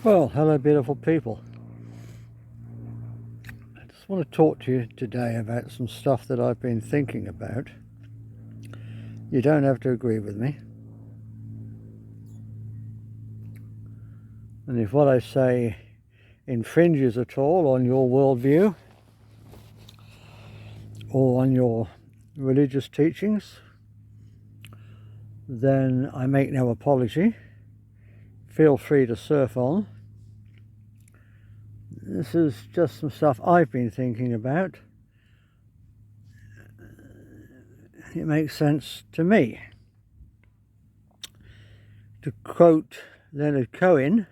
Well, hello beautiful people. I just want to talk to you today about some stuff that I've been thinking about. You don't have to agree with me. And if what I say infringes at all on your worldview or on your religious teachings, then I make no apology. Feel free to surf on. This is just some stuff I've been thinking about. It makes sense to me. To quote Leonard Cohen,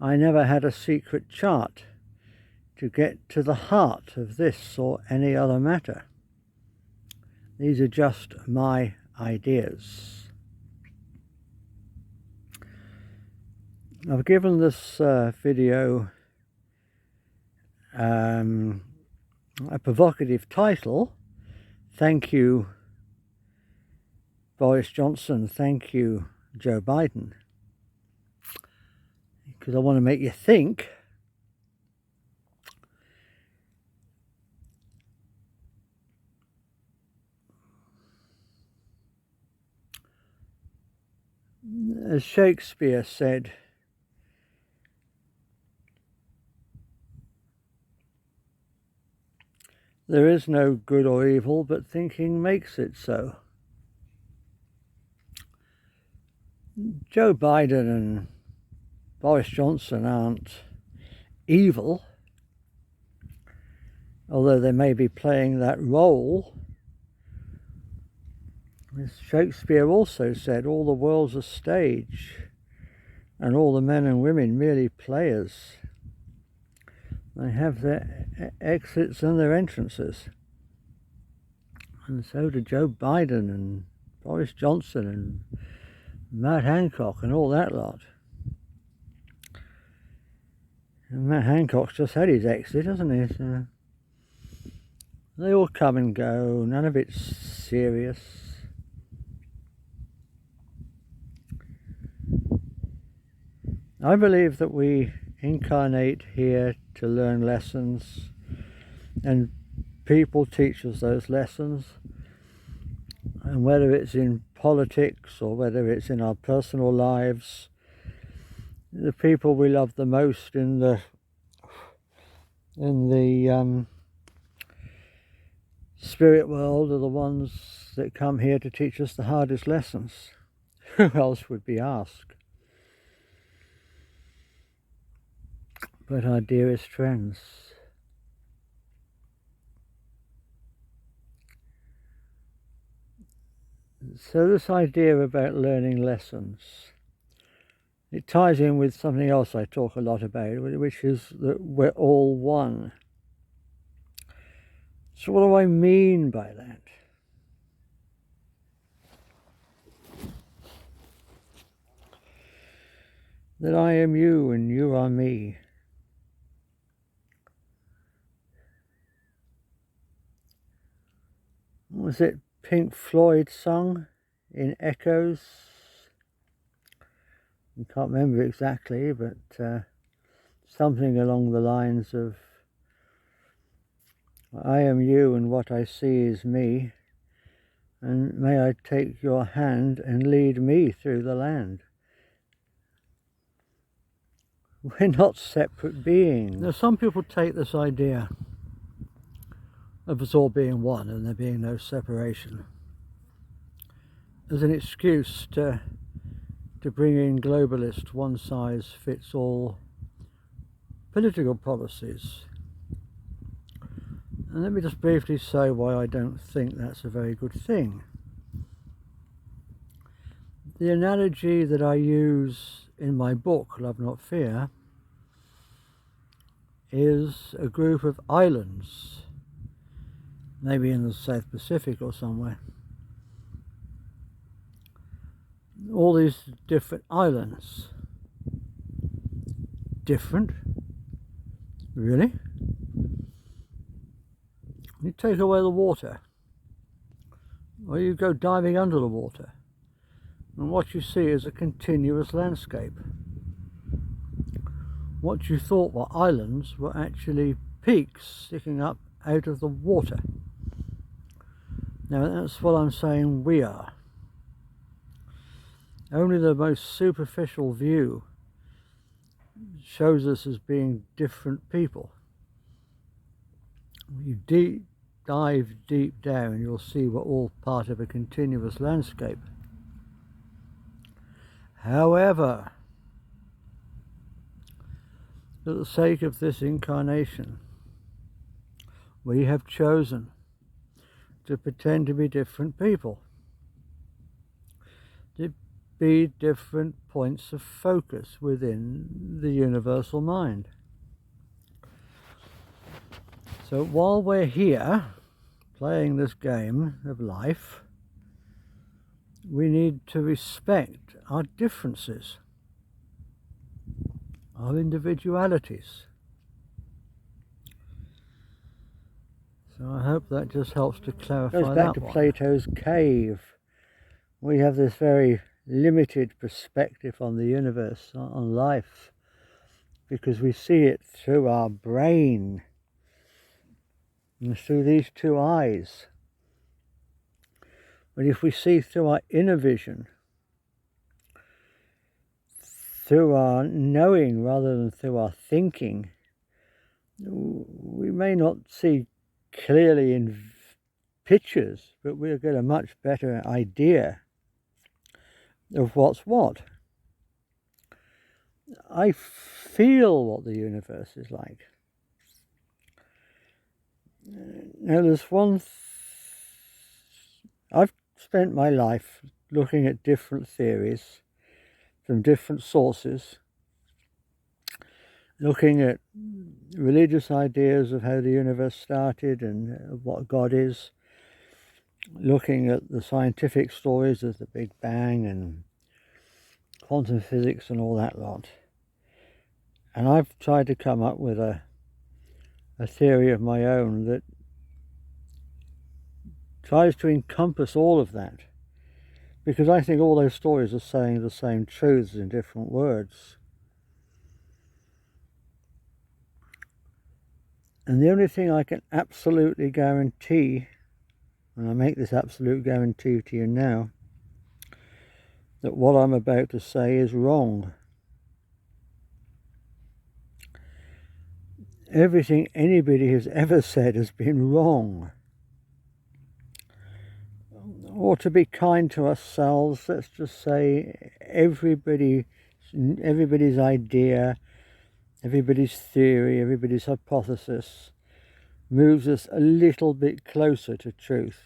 I never had a secret chart to get to the heart of this or any other matter. These are just my ideas. I've given this video a provocative title. Thank you, Boris Johnson. Thank you, Joe Biden. Because I want to make you think. As Shakespeare said, there is no good or evil, but thinking makes it so. Joe Biden and Boris Johnson aren't evil, although they may be playing that role. As Shakespeare also said, all the world's a stage, and all the men and women merely players. They have their exits and their entrances. And so do Joe Biden and Boris Johnson and Matt Hancock and all that lot. And Matt Hancock's just had his exit, hasn't he? So they all come and go, none of it's serious. I believe that we incarnate here to learn lessons, and people teach us those lessons, and whether it's in politics or whether it's in our personal lives, the people we love the most in the spirit world are the ones that come here to teach us the hardest lessons. Who else would be asked but our dearest friends? So this idea about learning lessons, it ties in with something else I talk a lot about, which is that we're all one. So what do I mean by that? That I am you and you are me. Was it Pink Floyd sung in Echoes? I can't remember exactly, but something along the lines of, I am you and what I see is me, and may I take your hand and lead me through the land. We're not separate beings. Now, some people take this idea of us all being one and there being no separation as an excuse to bring in globalist, one-size-fits-all political policies. And let me just briefly say why I don't think that's a very good thing. The analogy that I use in my book, Love Not Fear, is a group of islands, maybe in the South Pacific or somewhere. All these different islands. Different? Really? You take away the water, or you go diving under the water, and what you see is a continuous landscape. what you thought were islands were actually peaks sticking up out of the water. Now that's what I'm saying we are. Only the most superficial view shows us as being different people. You dive deep down, you'll see we're all part of a continuous landscape. However, for the sake of this incarnation, we have chosen to pretend to be different people, to be different points of focus within the universal mind. So while we're here playing this game of life, we need to respect our differences, our individualities. So I hope that just helps to clarify that one. Goes back to Plato's cave. We have this very limited perspective on the universe, on life, because we see it through our brain and through these two eyes. But if we see through our inner vision, through our knowing rather than through our thinking, we may not see clearly in pictures, but we'll get a much better idea of what's what. I feel what the universe is like. Now there's I've spent my life looking at different theories from different sources, looking at religious ideas of how the universe started and what God is, looking at the scientific stories of the Big Bang and quantum physics and all that lot. And I've tried to come up with a theory of my own that tries to encompass all of that, because I think all those stories are saying the same truths in different words. And the only thing I can absolutely guarantee, and I make this absolute guarantee to you now, that what I'm about to say is wrong. Everything anybody has ever said has been wrong. Or to be kind to ourselves, let's just say everybody's idea, everybody's theory, everybody's hypothesis moves us a little bit closer to truth.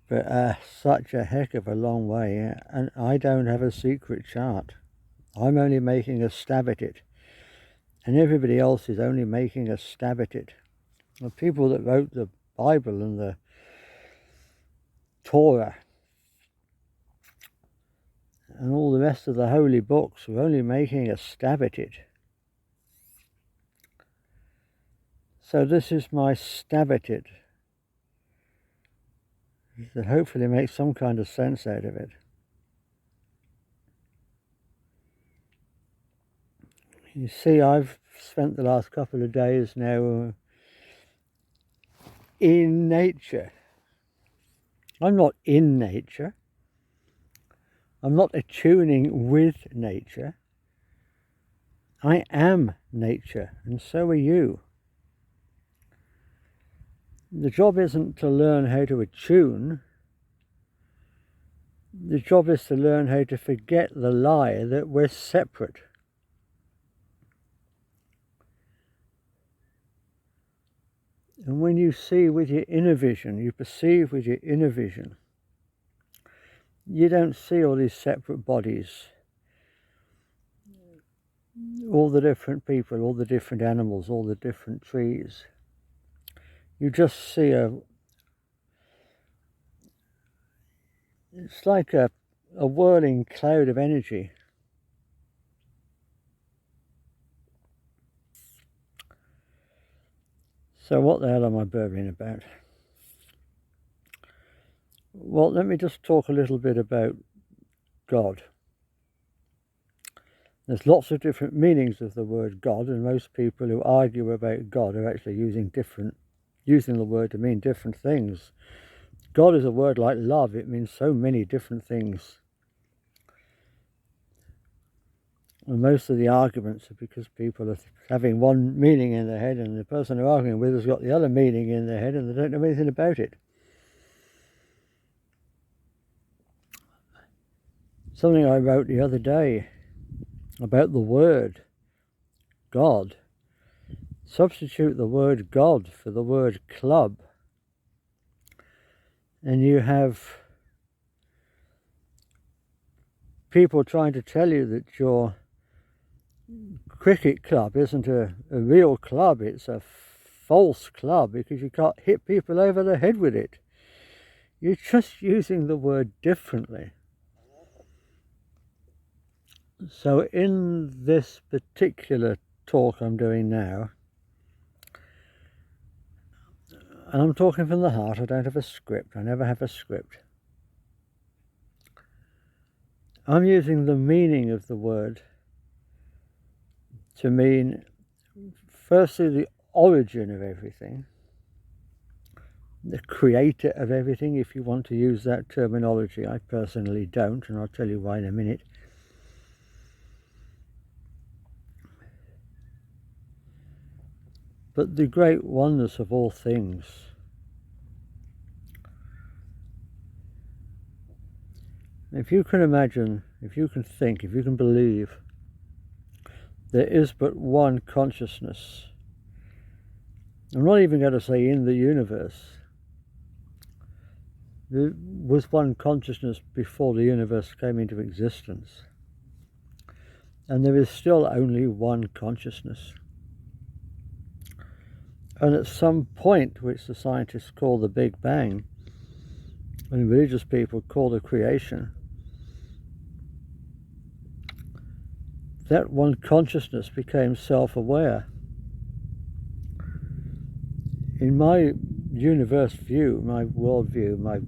But such a heck of a long way, and I don't have a secret chart. I'm only making a stab at it, and everybody else is only making a stab at it. The people that wrote the Bible and the Torah and all the rest of the holy books were only making a stab at it. So this is my stab at it, to hopefully make some kind of sense out of it. You see, I've spent the last couple of days now in nature. I'm not in nature. I'm not attuning with nature. I am nature, and so are you. The job isn't to learn how to attune. The job is to learn how to forget the lie that we're separate. And when you see with your inner vision, you perceive with your inner vision, you don't see all these separate bodies, all the different people, all the different animals, all the different trees. You just see it's like a whirling cloud of energy. So what the hell am I burbling about? Well, let me just talk a little bit about God. There's lots of different meanings of the word God, and most people who argue about God are actually using the word to mean different things. God is a word like love. It means so many different things. And most of the arguments are because people are having one meaning in their head, and the person they're arguing with has got the other meaning in their head, and they don't know anything about it. Something I wrote the other day about the word God. Substitute the word God for the word club, and you have people trying to tell you that your cricket club isn't a real club, it's a false club because you can't hit people over the head with it. You're just using the word differently. So in this particular talk I'm doing now, and I'm talking from the heart, I don't have a script, I never have a script. I'm using the meaning of the word to mean, firstly, the origin of everything, the creator of everything, if you want to use that terminology. I personally don't, and I'll tell you why in a minute. But the great oneness of all things. If you can imagine, if you can think, if you can believe, there is but one consciousness. I'm not even going to say in the universe. There was one consciousness before the universe came into existence. And there is still only one consciousness. And at some point, which the scientists call the Big Bang, and religious people call the creation, that one consciousness became self-aware. In my universe view, my world view, my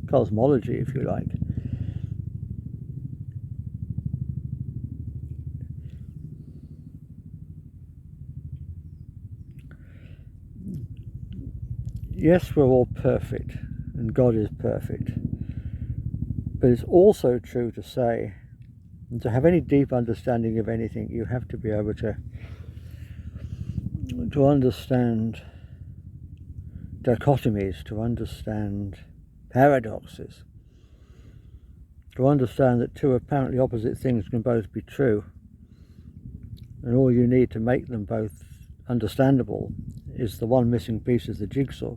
cosmology, if you like, yes, we're all perfect, and God is perfect. But it's also true to say, and to have any deep understanding of anything, you have to be able to understand dichotomies, to understand paradoxes, to understand that two apparently opposite things can both be true, and all you need to make them both understandable is the one missing piece of the jigsaw.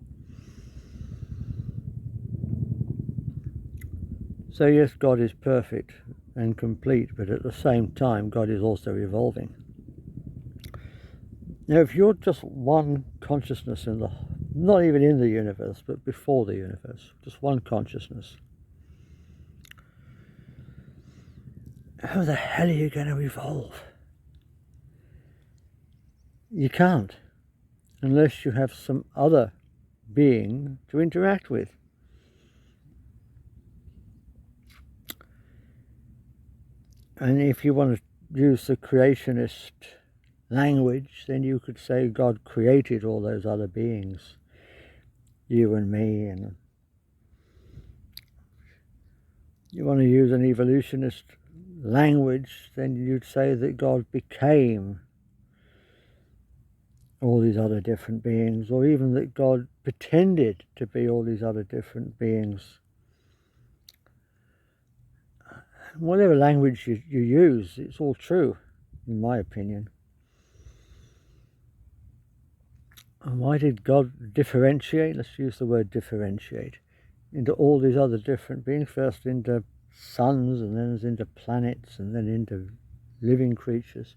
So yes, God is perfect and complete, but at the same time God is also evolving. Now if you're just one consciousness in the, not even in the universe, but before the universe, just one consciousness, how the hell are you going to evolve? You can't, unless you have some other being to interact with. And if you want to use the creationist language, then you could say God created all those other beings, you and me. And you want to use an evolutionist language, then you'd say that God became all these other different beings, or even that God pretended to be all these other different beings. Whatever language you use, it's all true, in my opinion. And why did God differentiate? Let's use the word differentiate into all these other different beings, first into suns, and then into planets, and then into living creatures.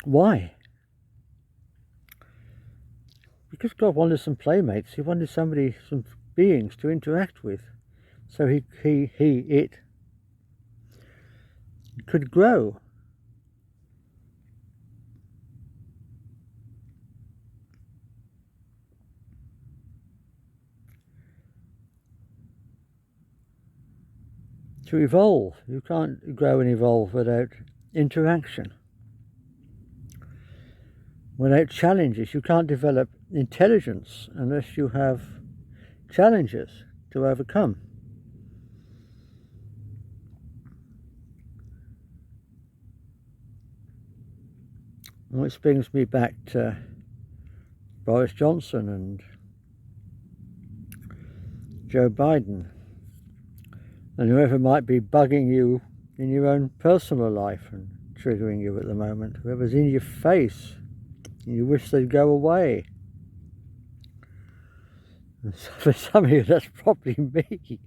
Why? Because God wanted some playmates. He wanted some beings to interact with, so it could grow. to evolve. You can't grow and evolve without interaction, without challenges. You can't develop intelligence unless you have challenges to overcome. Which brings me back to Boris Johnson and Joe Biden and whoever might be bugging you in your own personal life and triggering you at the moment, whoever's in your face and you wish they'd go away. And for some of you, that's probably me.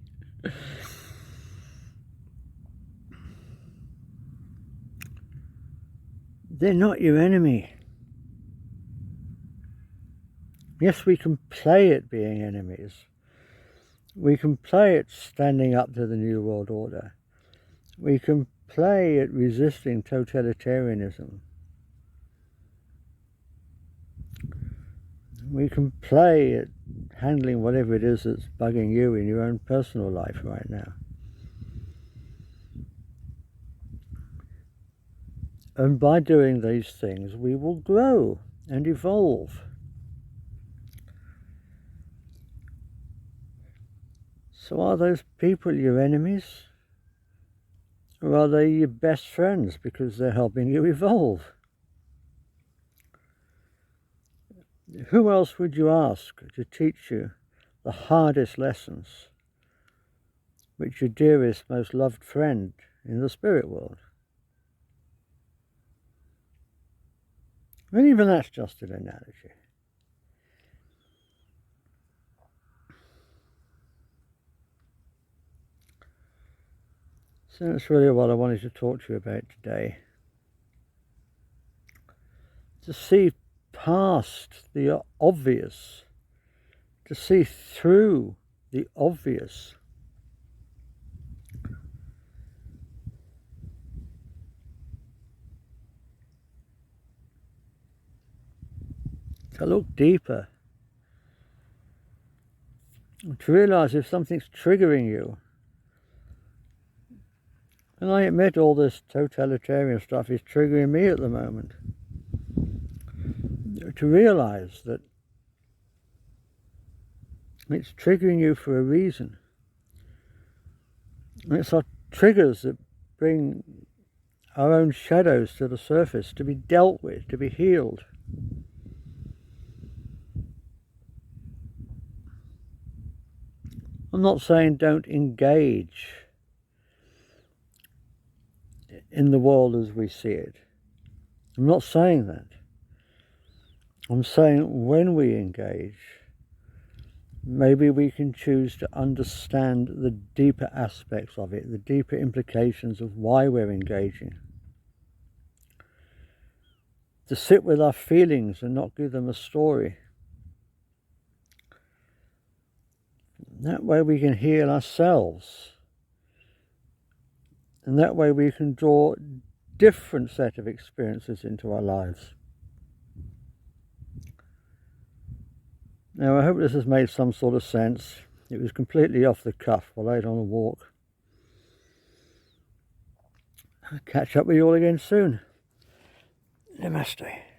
They're not your enemy. Yes, we can play at being enemies. We can play at standing up to the New World Order. We can play at resisting totalitarianism. We can play at handling whatever it is that's bugging you in your own personal life right now. And by doing these things, we will grow and evolve. So are those people your enemies? Or are they your best friends because they're helping you evolve? Who else would you ask to teach you the hardest lessons which your dearest, most loved friend in the spirit world? And even that's just an analogy. So that's really what I wanted to talk to you about today. To see past the obvious, to see through the obvious. To look deeper. To realize if something's triggering you. And I admit all this totalitarian stuff is triggering me at the moment. To realize that it's triggering you for a reason. And it's our triggers that bring our own shadows to the surface to be dealt with, to be healed. I'm not saying don't engage in the world as we see it. I'm not saying that. I'm saying when we engage, maybe we can choose to understand the deeper aspects of it, the deeper implications of why we're engaging. To sit with our feelings and not give them a story. That way we can heal ourselves. And that way we can draw a different set of experiences into our lives. Now, I hope this has made some sort of sense. It was completely off the cuff while I was on a walk. I'll catch up with you all again soon. Namaste.